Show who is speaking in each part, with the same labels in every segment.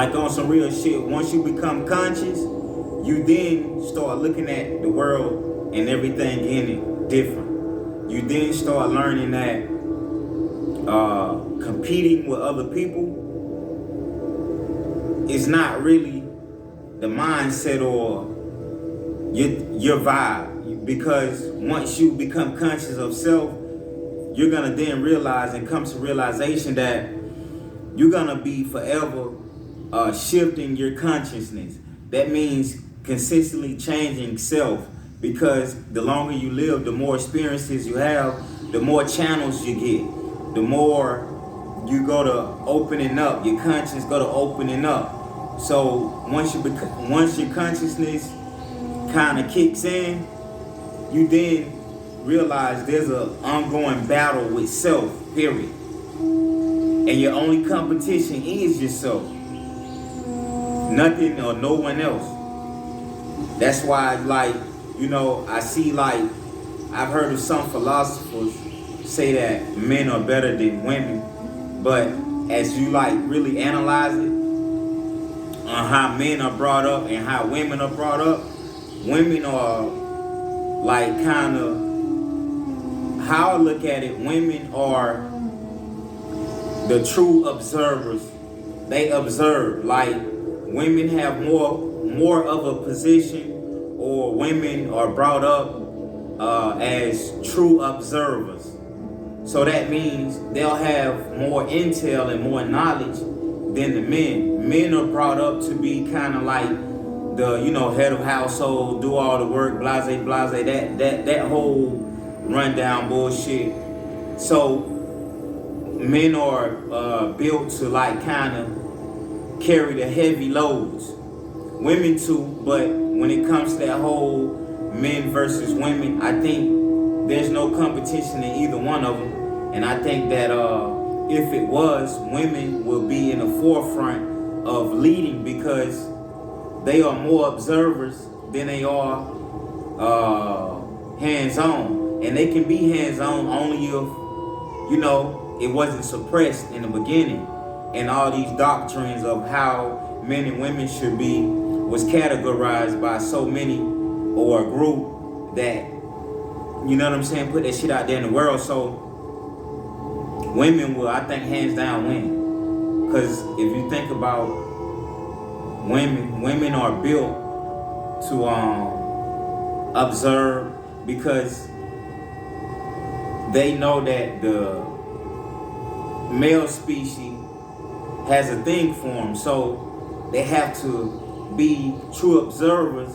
Speaker 1: like on some real shit, once you become conscious, you then start looking at the world and everything in it different. You then start learning that competing with other people is not really the mindset or your vibe, because once you become conscious of self, you're gonna then realize and come to realization that you're gonna be forever shifting your consciousness. That means consistently changing self, because the longer you live, the more experiences you have, the more channels you get, the more you go to opening up, your conscience go to opening up. So once your consciousness kind of kicks in, you then realize there's an ongoing battle with self, period. And your only competition is yourself. Nothing or no one else. That's why, like, you know, I see, like, I've heard of some philosophers say that men are better than women. But as you, like, really analyze it on how men are brought up and how women are brought up, women are, like, kind of, how I look at it, women are the true observers. They observe. Like, women have more of a position, or women are brought up as true observers. So that means they'll have more intel and more knowledge than the men. Men are brought up to be kind of like the, you know, head of household, do all the work, blase, that whole rundown bullshit. So men are built to, like, kind of carry the heavy loads. Women too, but when it comes to that whole men versus women, I think there's no competition in either one of them. And I think that if it was, women will be in the forefront of leading, because they are more observers than they are hands-on. And they can be hands-on only if, you know, it wasn't suppressed in the beginning. And all these doctrines of how men and women should be was categorized by so many, or a group that, you know what I'm saying, put that shit out there in the world. So women will, I think, hands down win. Because if you think about women are built to observe, because they know that the male species has a thing for them. So they have to be true observers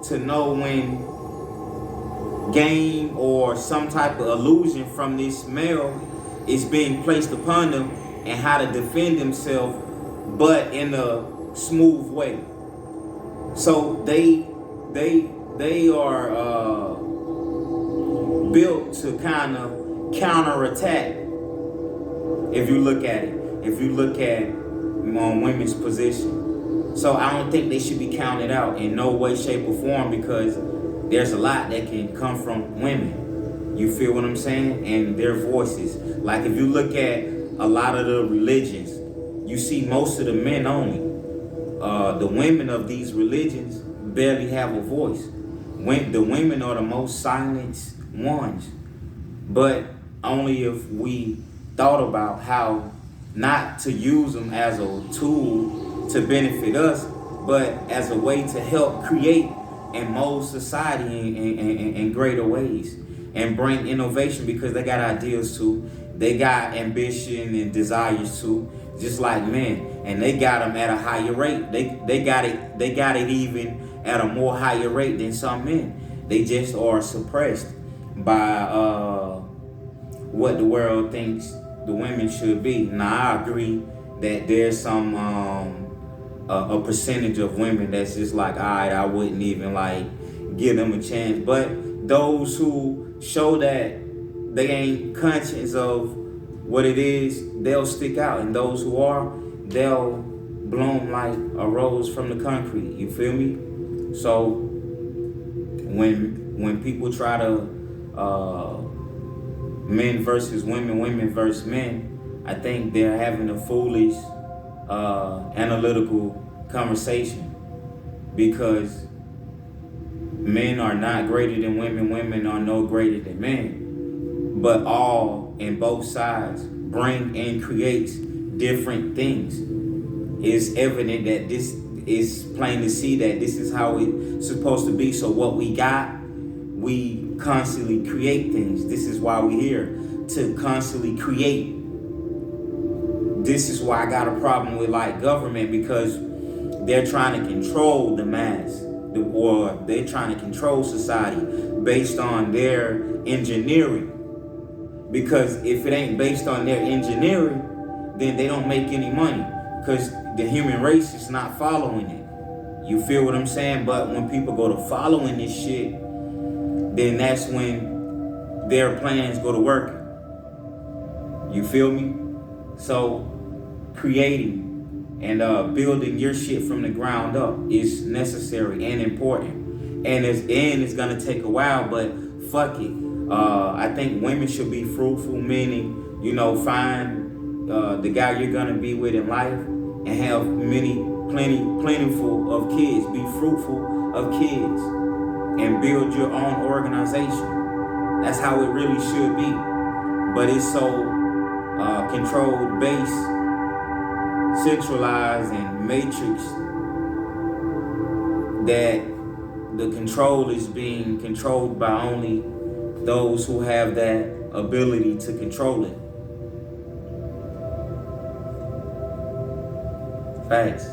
Speaker 1: to know when game or some type of illusion from this male is being placed upon them, and how to defend themselves, but in a smooth way. So they are built to kind of counterattack. If you look at it, if you look at women's position, so I don't think they should be counted out in no way, shape, or form, because there's a lot that can come from women. You feel what I'm saying? And their voices. Like, if you look at a lot of the religions, you see most of the men only. The women of these religions barely have a voice. The women are the most silenced ones. But only if we thought about how not to use them as a tool to benefit us, but as a way to help create and mold society in greater ways, and bring innovation, because they got ideas too. They got ambition and desires too, just like men, and they got them at a higher rate. They got it even at a more higher rate than some men. They just are suppressed by what the world thinks the women should be. Now, I agree that there's some a percentage of women that's just like, all right, I wouldn't even like give them a chance. But those who show that they ain't conscious of what it is, they'll stick out. And those who are, they'll bloom like a rose from the concrete. You feel me? So when people try to men versus women, women versus men, I think they're having a foolish analytical conversation, because men are not greater than women, women are no greater than men, but all and both sides bring and creates different things. It's evident that this is plain to see that this is how it's supposed to be. So what we got, we constantly create things. This is why we're here, to constantly create. This is why I got a problem with like government, because they're trying to control the mass, or they're trying to control society based on their engineering. Because if it ain't based on their engineering, then they don't make any money, because the human race is not following it. You feel what I'm saying? But when people go to following this shit, then that's when their plans go to work. You feel me? So creating and building your shit from the ground up is necessary and important. And it's gonna take a while, but fuck it. I think women should be fruitful, meaning, find the guy you're gonna be with in life and have plentiful of kids. Be fruitful of kids and build your own organization. That's how it really should be. But it's so controlled, based, centralized, and matrix that the control is being controlled by only those who have that ability to control it. Facts.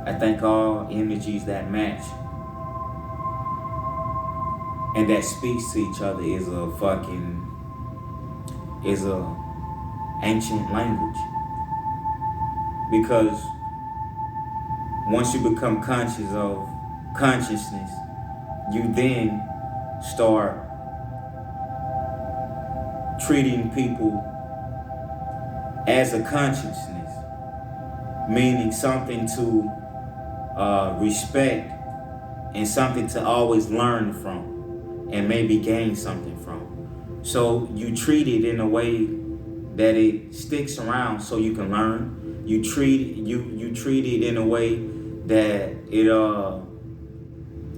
Speaker 1: I think all energies that match and that speaks to each other is a ancient language. Because once you become conscious of consciousness, you then start treating people as a consciousness, meaning something to respect and something to always learn from and maybe gain something from. So you treat it in a way that it sticks around so you can learn. You treat it in a way that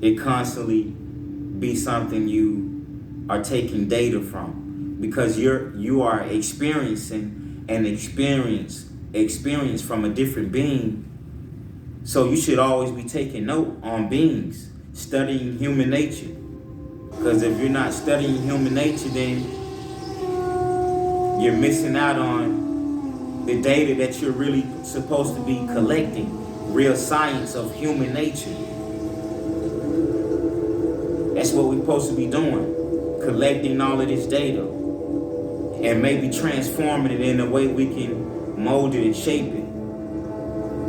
Speaker 1: it constantly be something you are taking data from, because you are experiencing an experience from a different being. So you should always be taking note on beings, studying human nature. Because if you're not studying human nature, then you're missing out on the data that you're really supposed to be collecting. Real science of human nature. That's what we're supposed to be doing. Collecting all of this data and maybe transforming it in a way we can mold it and shape it.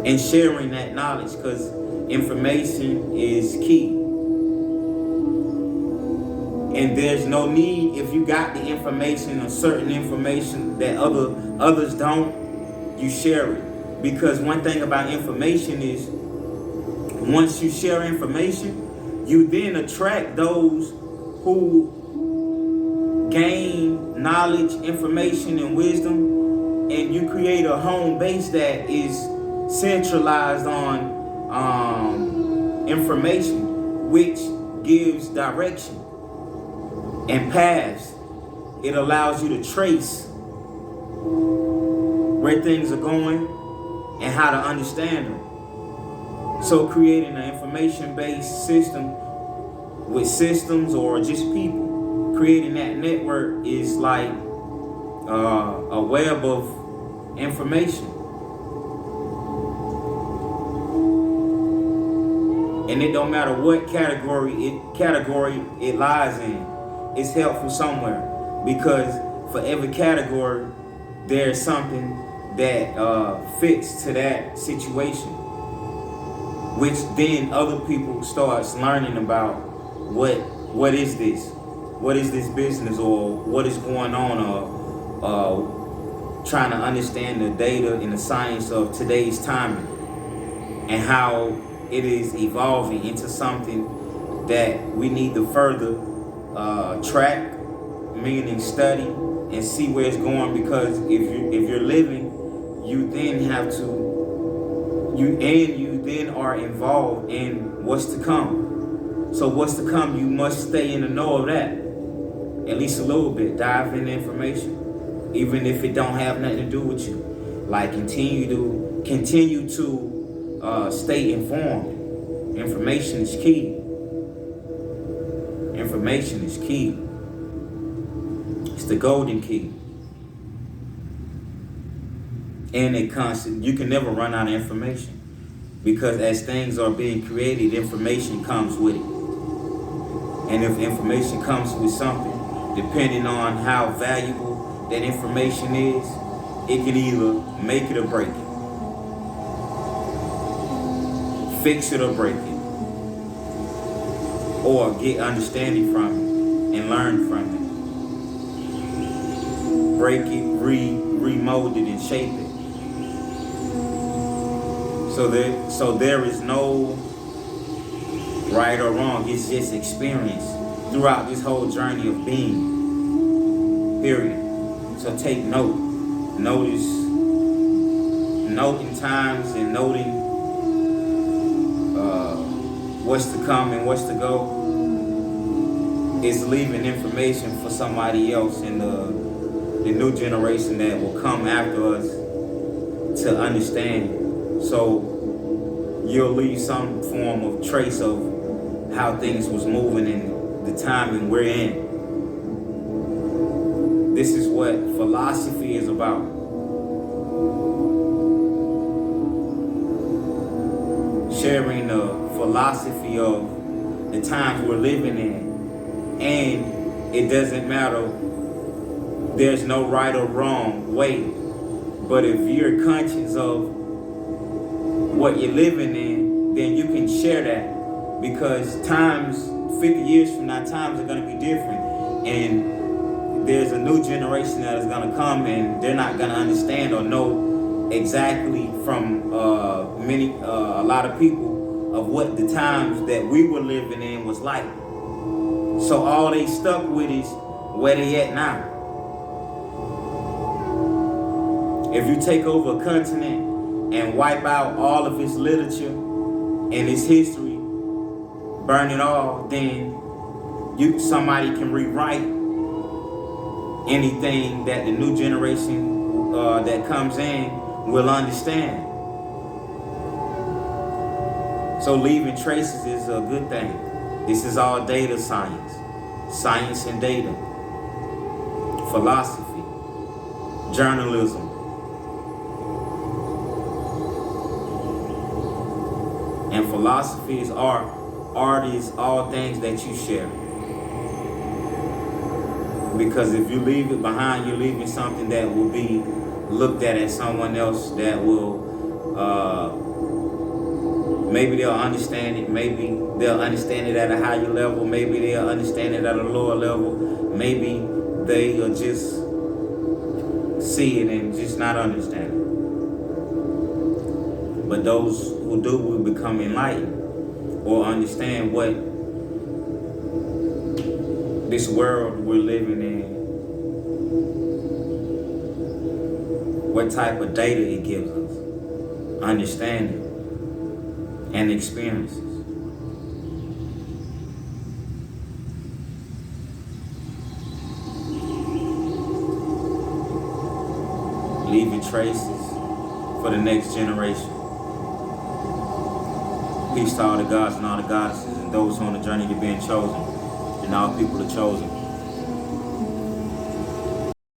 Speaker 1: And sharing that knowledge, because information is key. And there's no need, if you got the information or certain information that others don't, you share it. Because one thing about information is, once you share information, you then attract those who gain knowledge, information, and wisdom, and you create a home base that is centralized on information, which gives direction and paths. It allows you to trace where things are going and how to understand them. So creating an information-based system with systems or just people, creating that network is like a web of information. And it don't matter what category it lies in. It's helpful somewhere, because for every category, there's something that fits to that situation, which then other people starts learning about what is this business, or what is going on, or trying to understand the data and the science of today's timing and how it is evolving into something that we need to further track meaning study and see where it's going, because if you're living, you then have to you then are involved in what's to come. So what's to come, you must stay in the know of that, at least a little bit. Dive into information, even if it don't have nothing to do with you. Like continue to stay informed. Information is key. Information is key. It's the golden key. And you can never run out of information, because as things are being created, information comes with it. And if information comes with something, depending on how valuable that information is, it can either make it or break it. Fix it or break it. Or get understanding from it and learn from it. Break it, remold it, and shape it. So there is no right or wrong. It's just experience throughout this whole journey of being. Period. So take note. Noting times and noting what's to come and what's to go is leaving information for somebody else in the new generation that will come after us to understand. So you'll leave some form of trace of how things was moving in the timing we're in. This is what philosophy is about. Sharing the philosophy of the times we're living in. And it doesn't matter, there's no right or wrong way. But if you're conscious of what you're living in, then you can share that. Because times, 50 years from now, times are going to be different. And there's a new generation that is going to come, and they're not going to understand or know exactly from a lot of people of what the times that we were living in was like. So all they stuck with is where they at now. If you take over a continent and wipe out all of its literature and its history, burn it all, then somebody can rewrite anything that the new generation that comes in will understand. So leaving traces is a good thing. This is all data science. Science and data. Philosophy. Journalism. And philosophy is art. Art is all things that you share. Because if you leave it behind, you're leaving something that will be looked at as someone else that will, maybe they'll understand it, maybe they'll understand it at a higher level, maybe they'll understand it at a lower level, maybe they'll just see it and just not understand it. But those who do will become enlightened or understand what this world we're living in, what type of data it gives us, understanding and experiences. Leaving traces for the next generation. Peace to all the gods and all the goddesses and those who are on the journey to being chosen, and all people are chosen.